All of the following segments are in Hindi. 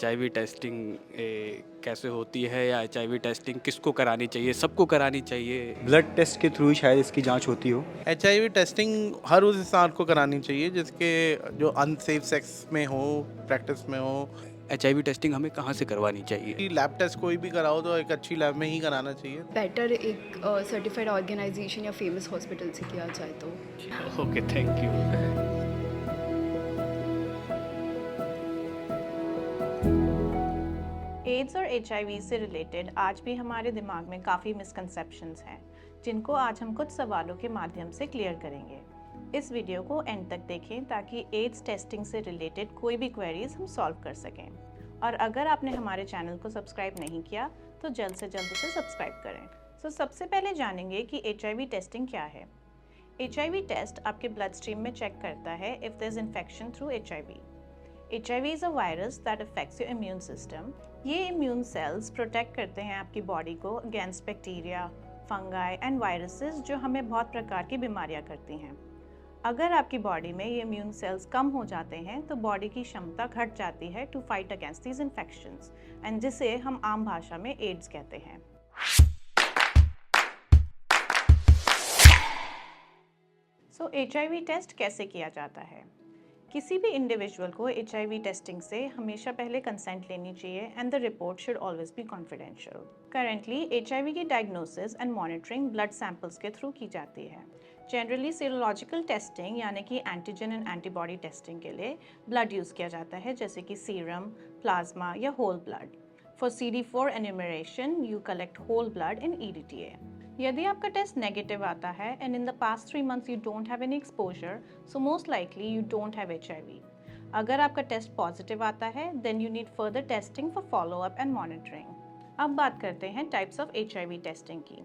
एचआईवी टेस्टिंग कैसे होती है या एचआईवी टेस्टिंग किसको करानी चाहिए? सबको करानी चाहिए? ब्लड टेस्ट के थ्रू ही शायद इसकी जांच होती हो। HIV टेस्टिंग हर उस इंसान को करानी चाहिए जिसके जो अनसेफ सेक्स में हो, प्रैक्टिस में हो। एचआईवी टेस्टिंग हमें कहाँ से करवानी चाहिए? लैब टेस्ट कोई भी कराओ तो एक अच्छी लैब में ही कराना चाहिए। बेटर एक सर्टिफाइड ऑर्गेनाइजेशन या फेमस हॉस्पिटल से किया जाए तो। Okay, thank you. एड्स और HIV से रिलेटेड आज भी हमारे दिमाग में काफ़ी मिसकंसेप्शंस हैं, जिनको आज हम कुछ सवालों के माध्यम से क्लियर करेंगे। इस वीडियो को एंड तक देखें ताकि एड्स टेस्टिंग से रिलेटेड कोई भी क्वेरीज हम सॉल्व कर सकें। और अगर आपने हमारे चैनल को सब्सक्राइब नहीं किया तो जल्द से जल्द उसे सब्सक्राइब करें। सबसे पहले जानेंगे कि HIV टेस्टिंग क्या है। HIV टेस्ट आपके ब्लड स्ट्रीम में चेक करता है if there is infection through HIV. HIV is a virus that affects your immune system. ये इम्यून सेल्स प्रोटेक्ट करते हैं आपकी बॉडी को against bacteria, fungi and viruses जो हमें बहुत प्रकार की बीमारियां करती हैं। अगर आपकी बॉडी में ये इम्यून सेल्स कम हो जाते हैं तो बॉडी की क्षमता घट जाती है to fight against these infections and जिसे हम आम भाषा में एड्स कहते हैं। HIV टेस्ट कैसे किया जाता है? किसी भी इंडिविजुअल को HIV टेस्टिंग से हमेशा पहले कंसेंट लेनी चाहिए and the report should always be confidential. Currently HIV की diagnosis and monitoring blood samples के थ्रू की जाती है। जनरली सीरोलॉजिकल टेस्टिंग यानी कि एंटीजन एंड एंटीबॉडी टेस्टिंग के लिए ब्लड यूज़ किया जाता है, जैसे कि सीरम, प्लाज्मा या whole blood. For CD4 enumeration you collect whole blood in EDTA। यदि आपका टेस्ट नेगेटिव आता है and in the past 3 months you don't have any exposure, so most likely you don't have HIV। अगर आपका टेस्ट पॉजिटिव आता है then you need further testing for follow up and monitoring. अब बात करते हैं टाइप्स ऑफ HIV टेस्टिंग की।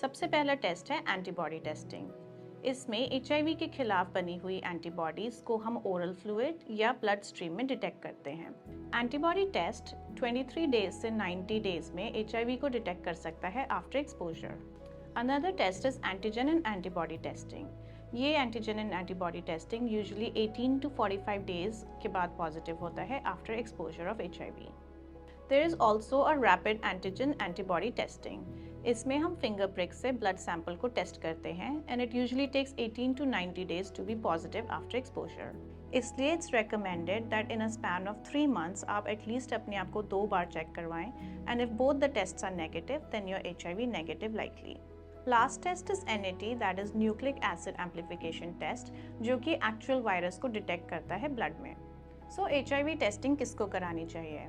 सबसे पहला टेस्ट है एंटीबॉडी टेस्टिंग। इसमें HIV के खिलाफ बनी हुई एंटीबॉडीज़ को हम ओरल फ्लूइड या ब्लड स्ट्रीम में डिटेक्ट करते हैं। एंटीबॉडी टेस्ट 23 डेज से 90 डेज में HIV को डिटेक्ट कर सकता है after exposure. Another test is antigen and antibody testing. ये antigen and antibody testing usually 18 to 45 days के बाद positive होता है after exposure of HIV. There is also a rapid antigen antibody testing. इसमें हम finger prick से blood sample को test करते हैं and it usually takes 18 to 90 days to be positive after exposure. इसलिए it's recommended that in a span of 3 months आप at least अपने आप को 2 बार check करवाएं and if both the tests are negative then you're HIV negative likely. Last test is NAT, that is nucleic acid amplification test, जो कि एक्चुअल वायरस को डिटेक्ट करता है ब्लड में। HIV टेस्टिंग किसको करानी चाहिए?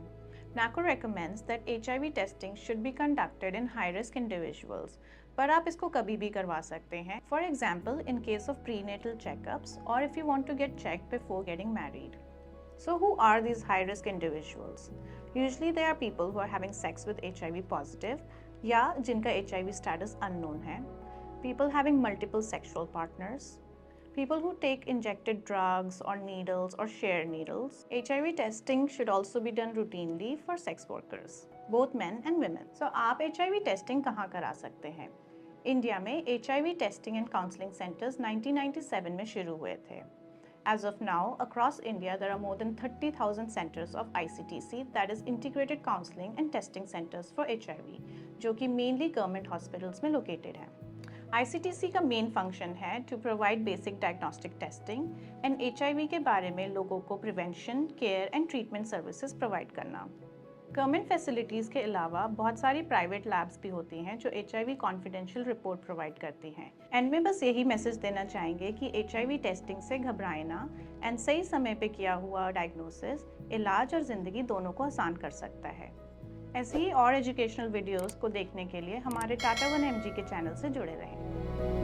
NACO recommends that HIV testing should be conducted in high-risk individuals, पर आप इसको कभी भी करवा सकते हैं। For example, in case of prenatal checkups or if you want to get checked before getting married. So who are these high-risk individuals? Usually they are people who are having sex with HIV positive या जिनका HIV status unknown है, people having multiple sexual partners, people who take injected drugs or needles or share needles. HIV testing should also be done routinely for sex workers, both men and women. So आप HIV testing कहाँ करा सकते हैं? इंडिया में HIV testing and counseling centers 1997 में शुरू हुए थे। As of now, across India, there are more than 30,000 centers of ICTC, that is Integrated Counseling and Testing Centers for HIV, जो कि mainly government hospitals में located हैं। ICTC का main function है to provide basic diagnostic testing and HIV के बारे में लोगों को prevention, care and treatment services provide करना। गवर्नमेंट फैसिलिटीज़ के अलावा बहुत सारी प्राइवेट लैब्स भी होती हैं जो HIV कॉन्फिडेंशियल रिपोर्ट प्रोवाइड करती हैं। एंड में बस यही मैसेज देना चाहेंगे कि HIV टेस्टिंग से घबराएं ना एंड सही समय पे किया हुआ डायग्नोसिस इलाज और ज़िंदगी दोनों को आसान कर सकता है। ऐसे ही और एजुकेशनल वीडियोस को देखने के लिए हमारे टाटा 1mg के चैनल से जुड़े रहें।